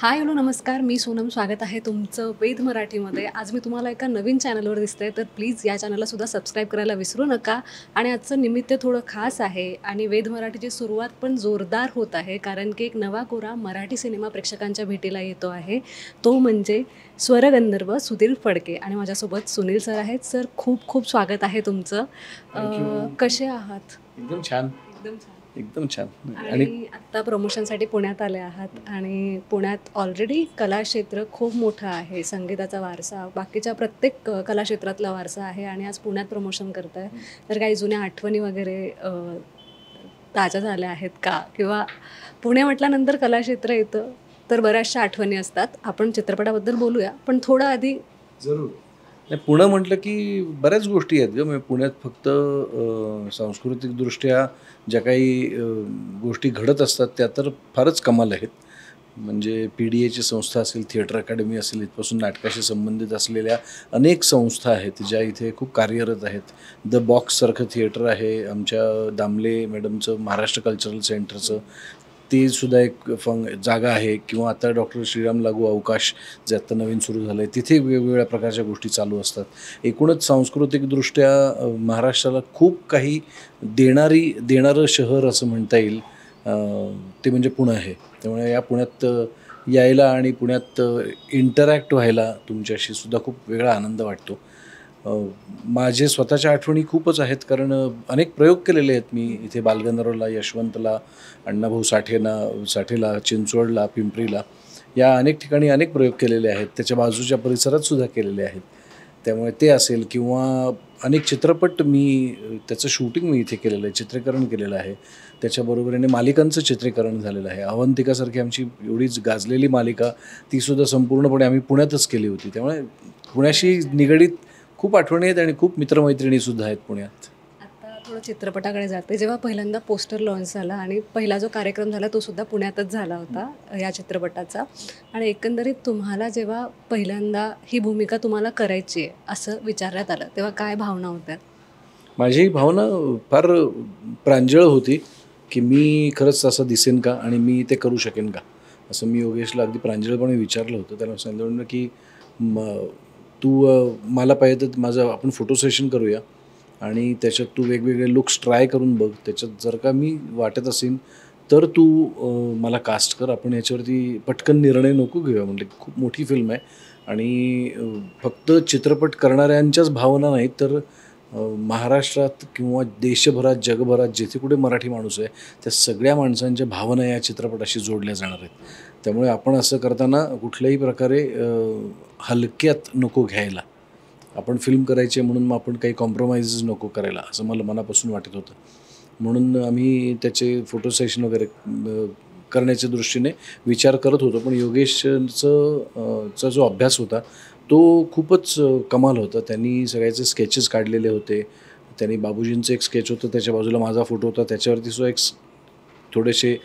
Hi hello नमस्कार, मी सोनम. स्वागत आहे तुमचं वेद मराठीमध्ये. आज मी तुम्हाला एका नवीन चॅनलवर दिसते, तर प्लीज या चॅनलला सबस्क्राईब करायला विसरू नका. आणि आजचं निमित्त थोडं खास आहे आणि वेद मराठीची सुरुवात पण जोरदार होत आहे, कारण की एक नवा कोरा मराठी सिनेमा प्रेक्षकांच्या भेटीला येतो आहे. तो म्हणजे स्वरगंधर्व सुधीर फडके. आणि माझ्यासोबत सुनील सर आहेत. सर, खूप खूप स्वागत आहे तुमचं. थँक्यू. कसे आहात? एकदम छान. एकदम छान. एकदम छान. आणि आत्ता प्रमोशनसाठी पुण्यात आले आहात आणि पुण्यात ऑलरेडी कलाक्षेत्र खूप मोठं आहे. संगीताचा वारसा, बाकीच्या प्रत्येक कलाक्षेत्रातला वारसा आहे आणि आज पुण्यात प्रमोशन करताय. तर काही जुन्या आठवणी वगैरे ताज्या झाल्या आहेत का? किंवा पुणे म्हटल्यानंतर कलाक्षेत्र येतं तर बऱ्याचशा आठवणी असतात. आपण चित्रपटाबद्दल बोलूया, पण थोडं आधी जरूर. नाही, पुणं म्हटलं की बऱ्याच गोष्टी आहेत गं. म्हणजे पुण्यात फक्त सांस्कृतिकदृष्ट्या ज्या काही गोष्टी घडत असतात त्या तर फारच कमाल आहेत. म्हणजे PDAची संस्था असेल, थिएटर अकॅडमी असेल, इथपासून नाटकाशी संबंधित असलेल्या अनेक संस्था आहेत ज्या इथे खूप कार्यरत आहेत. द बॉक्ससारखं थिएटर आहे आमच्या दामले मॅडमचं, महाराष्ट्र कल्चरल सेंटरचं. ते सुद्धा एक जागा आहे. किंवा आता डॉक्टर श्रीराम लागू अवकाश जे आत्ता नवीन सुरू झालं आहे, तिथे वेगवेगळ्या प्रकारच्या गोष्टी चालू असतात. एकूणच सांस्कृतिकदृष्ट्या महाराष्ट्राला खूप काही देणारं शहर असं म्हणता येईल. ते म्हणजे पुणं आहे. त्यामुळे या पुण्यात यायला आणि पुण्यात इंटरॅक्ट व्हायला तुमच्याशी सुद्धा खूप वेगळा आनंद वाटतो. माझे स्वतःच्या आठवणी खूपच आहेत, कारण अनेक प्रयोग केलेले आहेत मी इथे बालगंधर्वला, यशवंतला, अण्णाभाऊ साठेला, चिंचवडला, पिंपरीला, या अनेक ठिकाणी अनेक प्रयोग केलेले आहेत. त्याच्या बाजूच्या परिसरात सुद्धा केलेले आहेत. त्यामुळे ते असेल किंवा अनेक चित्रपट त्याचं शूटिंग मी इथे केलेलं आहे, चित्रीकरण केलेलं आहे. त्याच्याबरोबरीने मालिकांचं चित्रीकरण झालेलं आहे. अवंतिकासारखी आमची एवढीच गाजलेली मालिका, तीसुद्धा संपूर्णपणे आम्ही पुण्यातच केली होती. त्यामुळे पुण्याशी निगडीत खूप आठवणी आहेत आणि खूप मित्रमैत्रिणीसुद्धा आहेत पुण्यात. आता थोडं चित्रपटाकडे जाते. जेव्हा पहिल्यांदा पोस्टर लॉन्च झाला आणि पहिला जो कार्यक्रम झाला तो सुद्धा पुण्यातच झाला होता या चित्रपटाचा. आणि एकंदरीत तुम्हाला जेव्हा पहिल्यांदा ही भूमिका तुम्हाला करायची आहे असं विचारण्यात आलं, तेव्हा काय भावना होत्या? माझी भावना फार प्रांजळ होती, की मी खरंच असं दिसेन का आणि मी ते करू शकेन का? असं मी योगेशला अगदी प्रांजळपणे विचारलं होतं. त्याला सांगितलं की तू मला पाहिजे तर आपण फोटो सेशन करूया आणि त्याच्यात तू वेगवेगळे लुक्स ट्राय करून बघ. त्याच्यात जर का मी वाटत असेन तर तू मला कास्ट कर. आपण याच्यावरती पटकन निर्णय नको घेऊया. म्हटलं खूप मोठी फिल्म आहे आणि फक्त चित्रपट करणाऱ्यांच्याच भावना नाहीत, तर महाराष्ट्रात किंवा देशभरात, जगभरात जिथे कुठे मराठी माणूस आहे, त्या सगळ्या माणसांच्या भावना या चित्रपटाशी जोडल्या जाणार आहेत. त्यामुळे आपण असं करताना कुठल्याही प्रकारे हलक्यात नको घ्यायला. आपण फिल्म करायची आहे म्हणून मग आपण काही कॉम्प्रोमाइजेस नको करायला, असं मला मनापासून वाटत होतं. म्हणून आम्ही त्याचे फोटो सेशन वगैरे करण्याच्या दृष्टीने विचार करत होतो. पण योगेशचा जो अभ्यास होता तो खूपच कमाल होता. त्यांनी सगळ्याचे स्केचेस काढलेले होते. त्यांनी बाबूजींचं एक स्केच होतं, त्याच्या बाजूला माझा फोटो होता, त्याच्यावरती सुद्धा थोडेसे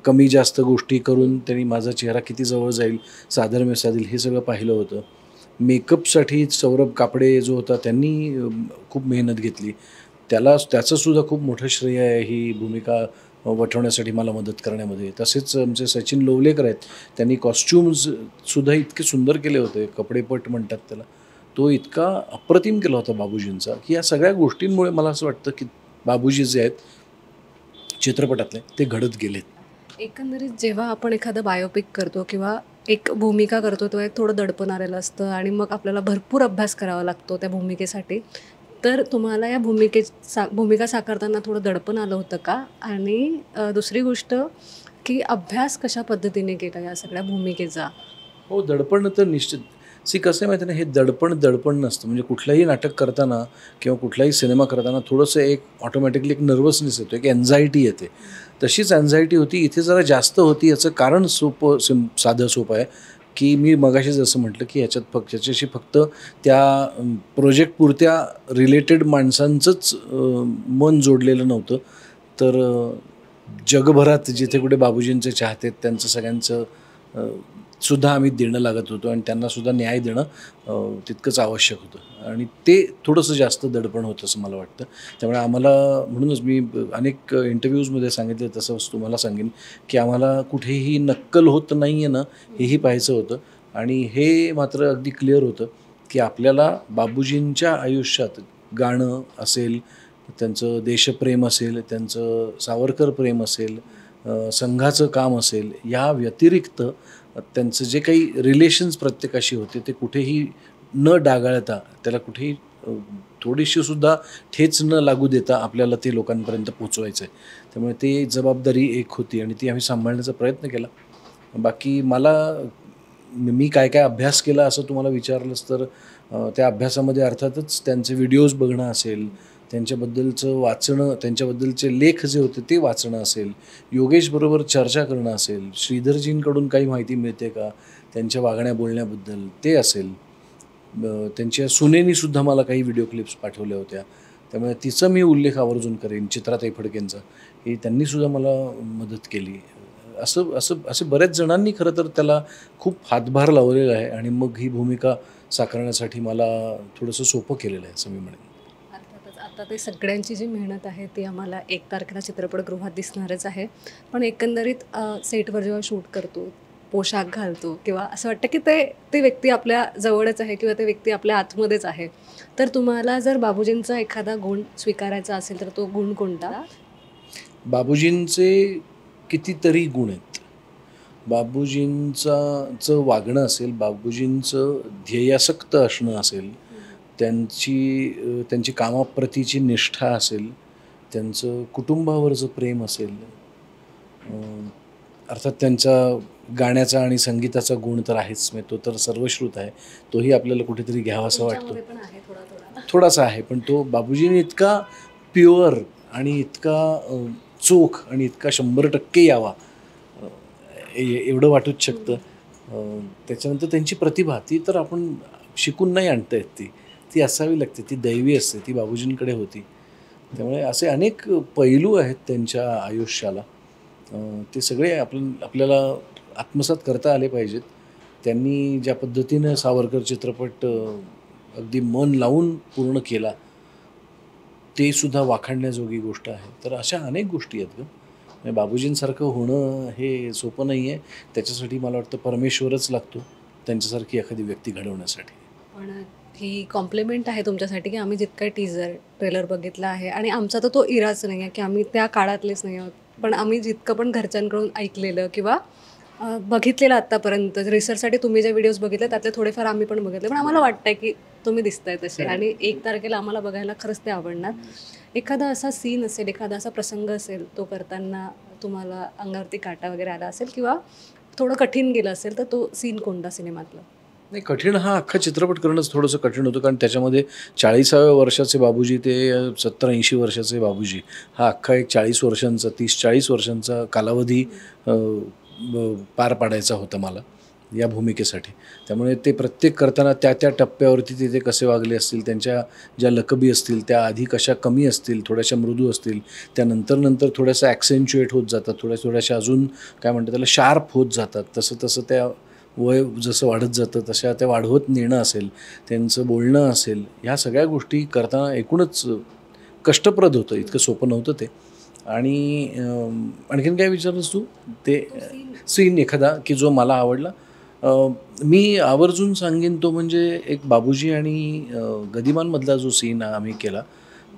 कमी जास्त गोष्टी करून त्यांनी माझा चेहरा किती जवळ जाईल, साधर्म्य साधील, हे सगळं पाहिलं होतं. मेकअपसाठी सौरभ कापडे जो होता त्यांनी खूप मेहनत घेतली. त्याचंसुद्धा खूप मोठं श्रेय आहे ही भूमिका वठवण्यासाठी मला मदत करण्यामध्ये. तसेच आमचे सचिन लोवलेकर आहेत, त्यांनी कॉस्ट्युम्ससुद्धा इतके सुंदर केले होते, कपडेपट म्हणतात त्याला. तो इतका अप्रतिम केला होता बाबूजींचा, की या सगळ्या गोष्टींमुळे मला असं वाटतं की बाबूजी जे आहेत चित्रपटातले, ते घडत गेलेत. एकंदरीत जेव्हा आपण एखादं बायोपिक करतो किंवा एक भूमिका करतो तेव्हा एक थोडं दडपण आलेलं असतं आणि मग आपल्याला भरपूर अभ्यास करावा लागतो त्या भूमिकेसाठी. तर तुम्हाला या भूमिका साकारताना थोडं दडपण आलं होतं का? आणि दुसरी गोष्ट की अभ्यास कशा पद्धतीने केला या सगळ्या भूमिकेचा? हो, दडपण तर निश्चित. कसं आहे माहिती आहे ना, हे दडपण नसतं. म्हणजे कुठलंही नाटक करताना किंवा कुठलाही सिनेमा करताना थोडंसं एक ऑटोमॅटिकली एक नर्वसनेस येतो, एक अँझायटी येते. तशीच अँझायटी होती, इथे जरा जास्त होती. याचं कारण साधं सोपं आहे, की मी मगाशी जसं म्हटलं, की ह्याच्याशी फक्त त्या प्रोजेक्टपुरत्या रिलेटेड माणसांचंच मन जोडलेलं नव्हतं. तर जगभरात जिथे कुठे बाबूजींचे चाहते आहेत त्यांचं सगळ्यांचं सुद्धा आम्ही देणं लागत होतो आणि त्यांनासुद्धा न्याय देणं तितकंच आवश्यक होतं आणि ते थोडंसं जास्त दडपण होतं असं मला वाटतं. त्यामुळे आम्हाला म्हणूनच मी अनेक इंटरव्ह्यूजमध्ये सांगितलं तसंच तुम्हाला सांगेन की आम्हाला कुठेही नक्कल होत नाही आहे ना हेही पाहायचं होतं आणि हे मात्र अगदी क्लिअर होतं की आपल्याला बाबूजींच्या आयुष्यात गाणं असेल, त्यांचं देशप्रेम असेल, त्यांचं सावरकर प्रेम असेल, संघाचं काम असेल, या व्यतिरिक्त त्यांचं जे काही रिलेशन्स प्रत्येकाशी होते ते कुठेही न डागाळता त्याला कुठेही थोडीशीसुद्धा ठेच न लागू देता आपल्याला ते लोकांपर्यंत पोचवायचं आहे. त्यामुळे ते जबाबदारी एक होती आणि ती आम्ही सांभाळण्याचा प्रयत्न केला. बाकी मी काय काय अभ्यास केला असं तुम्हाला विचारलंच तर त्या अभ्यासामध्ये अर्थातच त्यांचे व्हिडिओज बघणं असेल, त्यांच्याबद्दलचं वाचणं, त्यांच्याबद्दलचे लेख जे होते ते वाचणं असेल, योगेशबरोबर चर्चा करणं असेल, श्रीधरजींकडून काही माहिती मिळते का त्यांच्या वागण्या बोलण्याबद्दल ते असेल, त्यांच्या सुनेनीसुद्धा मला काही व्हिडिओ क्लिप्स पाठवल्या होत्या. त्यामुळे तिचं मी उल्लेख आवर्जून करेन, चित्राताई फडकेंचा. हे त्यांनीसुद्धा मला मदत केली. असे बऱ्याच जणांनी खरं तर त्याला खूप हातभार लावलेला आहे आणि मग ही भूमिका साकारण्यासाठी मला थोडंसं सोपं केलेलं आहे असं मी म्हणेन. अर्थातच आता ते सगळ्यांची जी मेहनत आहे ती आम्हाला 1 तारखेला चित्रपटगृहात दिसणारच आहे. पण एकंदरीत सेटवर जेव्हा शूट करतो, पोशाख घालतो किंवा असं वाटतं की ते व्यक्ती आपल्या जवळच आहे किंवा ते व्यक्ती आपल्या आतमध्येच आहे. तर तुम्हाला जर बाबूजींचा एखादा गुण स्वीकारायचा असेल तर तो गुण कोणता? बाबूजींचे कितीतरी गुण आहेत. बाबूजींचं वागणं असेल, बाबूजींचं ध्येयासक्त असणं असेल, त्यांची कामाप्रतीची निष्ठा असेल, त्यांचं कुटुंबावरचं प्रेम असेल, अर्थात त्यांचा गाण्याचा आणि संगीताचा गुण तर आहेच, तो तर सर्वश्रुत आहे. तोही आपल्याला कुठेतरी घ्यावासा वाटतो. तुमच्यामध्ये पण आहे थोडा. थोडासा आहे, पण तो बाबूजीने इतका प्युअर आणि इतका चोख आणि इतका 100% यावा एवढं वाटूच शकतं. त्याच्यानंतर त्यांची प्रतिभा ती तर आपण शिकून नाही आणता येत, ती असावी लागते, ती दैवी असते, ती बाबूजींकडे होती. त्यामुळे असे अनेक पैलू आहेत त्यांच्या आयुष्याला. ते सगळे आपल्याला आत्मसात करता आले पाहिजेत. त्यांनी ज्या पद्धतीनं सावरकर चित्रपट अगदी मन लावून पूर्ण केला, ते सुद्धा वाखाणण्याजोगी गोष्ट आहे. तर अशा अनेक गोष्टी आहेत गं. बाबूजींसारखं होणं हे सोपं नाही आहे. त्याच्यासाठी मला वाटतं परमेश्वरच लागतो त्यांच्यासारखी एखादी व्यक्ती घडवण्यासाठी. पण ही कॉम्प्लिमेंट आहे तुमच्यासाठी की आम्ही जितका टीझर ट्रेलर बघितला आहे आणि आमचा तर तो इराच नाही आहे की आम्ही त्या काळातलेच नाही आहोत. पण आम्ही जितकं पण घरच्यांकडून ऐकलेलं किंवा बघितलेलं आत्तापर्यंत रिसर्चसाठी तुम्ही जे व्हिडिओज बघितले त्यातले थोडेफार आम्ही पण बघितले. पण आम्हाला वाटतंय की तुम्ही दिसताय तसे आणि 1 तारखेला आम्हाला बघायला खरंच ते आवडणार. एखादा असा सीन असेल, एखादा असा प्रसंग असेल, तो करताना तुम्हाला अंगावरती काटा वगैरे आला असेल किंवा थोडं कठीण गेलं असेल, तर तो सीन कोणता सिनेमातला? नाही, कठीण हा अख्खा चित्रपट करणंच थोडंसं कठीण होतं, कारण त्याच्यामध्ये 40व्या वर्षाचे बाबूजी ते 70-80 वर्षाचे बाबूजी, हा अख्खा एक 40 वर्षांचा 30-40 वर्षांचा कालावधी पार पाडायचा होता मला या भूमिकेसाठी. त्यामुळे ते प्रत्येक करताना त्या टप्प्यावरती ते कसे वागले असतील, त्यांच्या ज्या लकबी असतील त्या आधी कशा कमी असतील, थोड्याशा मृदू असतील, त्यानंतर थोड्याशा ॲक्सेंच्युएट होत जातात, थोड्याशा अजून काय म्हणतात त्याला शार्प होत जातात. तसं त्या वय जसं वाढत जातं तशा त्या वाढवत नेणं असेल, त्यांचं बोलणं असेल, ह्या सगळ्या गोष्टी करताना एकूणच कष्टप्रद होतं, इतकं सोपं नव्हतं ते. आणि आणखीन काय विचारलंस तू? ते सीन एखादा की जो मला आवडला, मी आवर्जून सांगेन तो म्हणजे एक बाबूजी आणि गदिमांमधला जो सीन आम्ही केला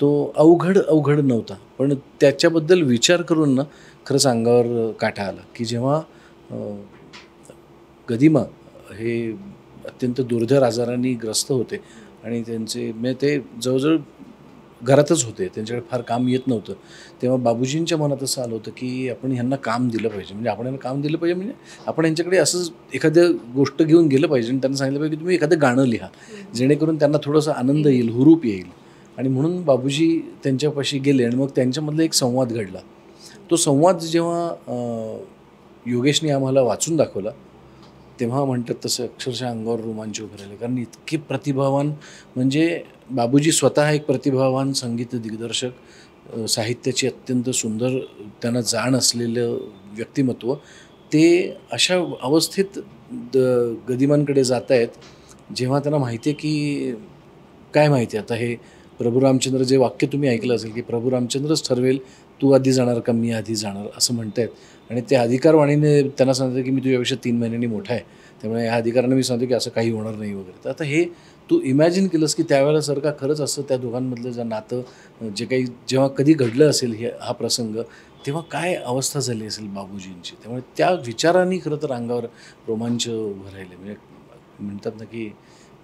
तो अवघड नव्हता, पण त्याच्याबद्दल विचार करून ना खरंच अंगावर काटा आला की जेव्हा गदिमा हे अत्यंत दुर्धर आजारांनी ग्रस्त होते आणि म्हणजे ते जवळजवळ घरातच होते, त्यांच्याकडे फार काम येत नव्हतं. तेव्हा बाबूजींच्या मनात असं आलं होतं की आपण ह्यांना काम दिलं पाहिजे, म्हणजे आपण ह्यांना काम दिलं पाहिजे म्हणजे आपण यांच्याकडे असंच एखाद्या गोष्ट घेऊन गेलं पाहिजे आणि त्यांना सांगितलं पाहिजे की तुम्ही एखादं गाणं लिहा, जेणेकरून त्यांना थोडंसं आनंद येईल, हुरूप येईल. आणि म्हणून बाबूजी त्यांच्यापाशी गेले आणि मग त्यांच्यामधला एक संवाद घडला. तो संवाद जेव्हा योगेशने आम्हाला वाचून दाखवला तेव्हा म्हणतात तसं अक्षरशः अंगावर रोमांच उभे राहिले, कारण इतके प्रतिभावान, म्हणजे बाबूजी स्वतः एक प्रतिभावान संगीत दिग्दर्शक, साहित्याची अत्यंत सुंदर त्यांना जाण असलेलं व्यक्तिमत्व, ते अशा अवस्थेत गदिमांकडे जात आहेत, जेव्हा त्यांना माहिती आहे की काय माहिती आहे आता हे प्रभू रामचंद्र जे वाक्य तुम्ही ऐकलं असेल की प्रभू रामचंद्रच ठरवेल तू आधी जाणार का मी आधी जाणार असं म्हणतायत. आणि ते अधिकारवाणीने त्यांना सांगतात की मी तुझ्यापेक्षा 3 महिन्यांनी मोठा आहे, त्यामुळे या अधिकाराने मी सांगतो की असं काही होणार नाही वगैरे. तर आता हे तू इमॅजिन केलंस की त्यावेळेला सर का खरंच असं त्या दोघांमधलं जे नातं जे काही जेव्हा कधी घडलं असेल हा प्रसंग, तेव्हा काय अवस्था झाली असेल बाबूजींची. त्यामुळे त्या विचारांनी खरं तर अंगावर रोमांच उभं राहिले. म्हणजे म्हणतात ना की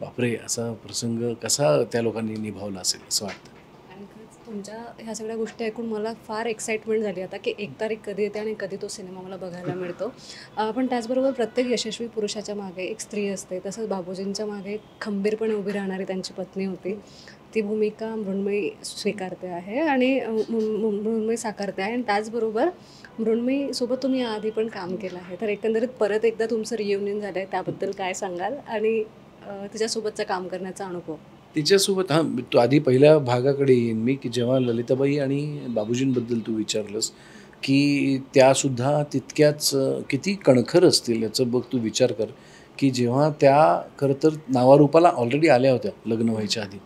बापरे, असा प्रसंग कसा त्या लोकांनी निभावला असेल असं वाटतं. आणि खरंच तुमच्या ह्या सगळ्या गोष्टी ऐकून मला फार एक्साइटमेंट झाली आता की 1 तारीख कधी येते आणि कधी तो सिनेमा मला बघायला मिळतो. पण त्याचबरोबर प्रत्येक यशस्वी पुरुषाच्या मागे एक स्त्री असते, तसंच बाबूजींच्या मागे खंबीरपणे उभी राहणारी त्यांची पत्नी होती. ती भूमिका मृण्मयी स्वीकारते आहे आणि मृण्मयी साकारते आहे. आणि त्याचबरोबर मृण्मयीसोबत तुम्ही आधी पण काम केलं आहे, तर एकंदरीत परत एकदा तुमचं रियुनियन झालं आहे, त्याबद्दल काय सांगाल? आणि तिच्यासोबतचं काम करण्याचा अनुभव. तिच्यासोबत तो आधी पहिल्या भागाकडे येईन मी की जेव्हा ललिताबाई आणि बाबूजींबद्दल तू विचारलंस की त्यासुद्धा तितक्याच किती कणखर असतील याचं बघ तू विचार कर की जेव्हा त्या खरं तर नावारूपाला ऑलरेडी आल्या होत्या लग्न व्हायच्या आधी,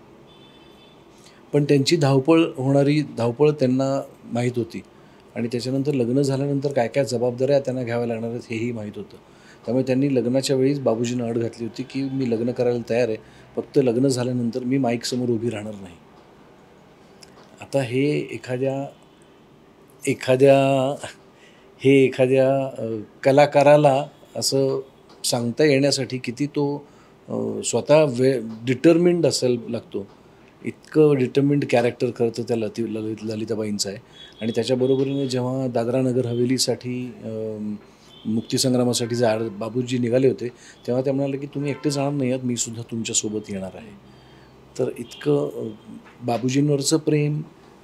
पण त्यांची धावपळ त्यांना माहीत होती. आणि त्याच्यानंतर लग्न झाल्यानंतर काय काय जबाबदाऱ्या त्यांना घ्याव्या लागणार आहेत हेही माहीत होतं. त्यामुळे त्यांनी लग्नाच्या वेळीच बाबूजींना अट घातली होती की मी लग्न करायला तयार आहे, फक्त लग्न झाल्यानंतर मी माईकसमोर उभी राहणार नाही. आता हे एखाद्या कलाकाराला असं सांगता येण्यासाठी किती तो स्वतः डिटर्मिंड असायला लागतो. इतकं डिटर्मिंड कॅरेक्टर खरं तर त्या ललिताबाईंचं आहे. आणि त्याच्याबरोबरीने जेव्हा दादरा नगर हवेलीसाठी मुक्तीसंग्रामासाठी बाबूजी निघाले होते, तेव्हा ते म्हणाले की तुम्ही एकटे जाणार नाही आहात, मी सुद्धा तुमच्यासोबत येणार आहे. तर इतकं बाबूजींवरचं प्रेम,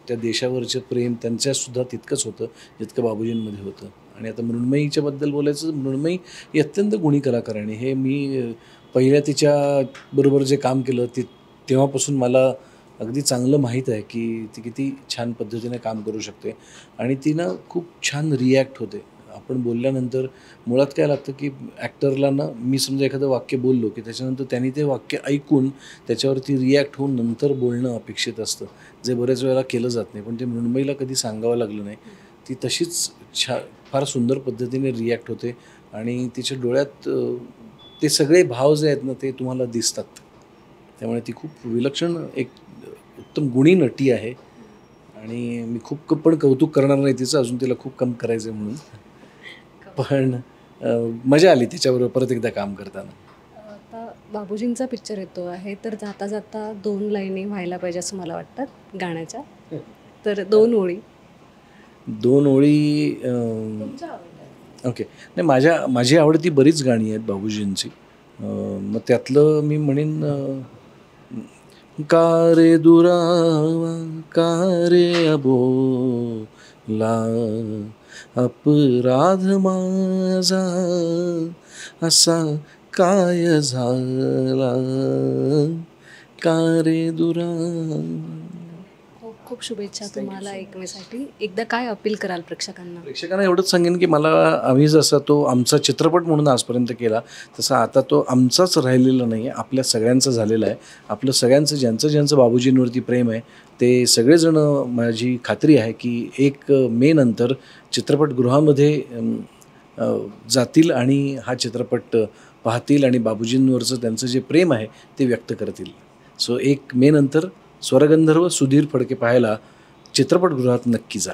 त्या देशावरचं प्रेम त्यांच्यासुद्धा तितकंच होतं जितकं बाबूजींमध्ये होतं. आणि आता मृण्मयीच्याबद्दल बोलायचं, मृण्मयी ही अत्यंत गुणी कलाकार आहे. आणि हे मी पहिल्या तिच्याबरोबर जे काम केलं तेव्हापासून मला अगदी चांगलं माहीत आहे की ती किती छान पद्धतीने काम करू शकते. आणि ती ना खूप छान रिॲक्ट होते. आपण बोलल्यानंतर मुळात काय लागतं की ॲक्टरला ना, मी समजा एखादं वाक्य बोललो की त्याच्यानंतर त्यांनी ते वाक्य ऐकून त्याच्यावरती रिॲक्ट होऊन नंतर बोलणं अपेक्षित असतं, जे बऱ्याच वेळेला केलं जात नाही. पण ते मृण्मयीला कधी सांगावं लागलं नाही. ती तशीच फार सुंदर पद्धतीने रिॲक्ट होते. आणि तिच्या डोळ्यात ते सगळे भाव जे आहेत ना ते तुम्हाला दिसतात. त्यामुळे ती खूप विलक्षण एक उत्तम गुणी नटी आहे. आणि मी खूप पण कौतुक करणार नाही तिचं, अजून तिला खूप कम करायचं आहे म्हणून. पण मजा आली तिच्याबरोबर परत एकदा काम करताना. आता बाबूजींचा पिक्चर येतो आहे, तर जाता जाता 2 लाईनी व्हायला पाहिजे असं मला वाटतं गाण्याच्या. तर 2 ओळी. 2 ओळी ओके. नाही, माझी आवडती बरीच गाणी आहेत बाबूजींची. मग त्यातलं मी म्हणेन का रे दुरावा का रे अबोला, अपराध माझा असा काय झाला, का रे दुरावा. खूप खूप शुभेच्छा तुम्हाला ऐकण्यासाठी. एकदा काय अपील कराल प्रेक्षकांना? प्रेक्षकांना एवढंच सांगेन की आम्ही जसा तो आमचा चित्रपट म्हणून आजपर्यंत केला, तसा आता तो आमचाच राहिलेला नाही आहे, आपल्या सगळ्यांचं झालेलं आहे. आपलं सगळ्यांचं ज्यांचं बाबूजींवरती प्रेम आहे ते सगळेजणं, माझी खात्री आहे की 1 मे नंतर चित्रपटगृहामध्ये जातील आणि हा चित्रपट पाहतील आणि बाबूजींवरचं त्यांचं जे प्रेम आहे ते व्यक्त करतील. सो 1 मे नंतर स्वरगंधर्व सुधीर फडके पाहायला चित्रपटगृहात नक्की जा.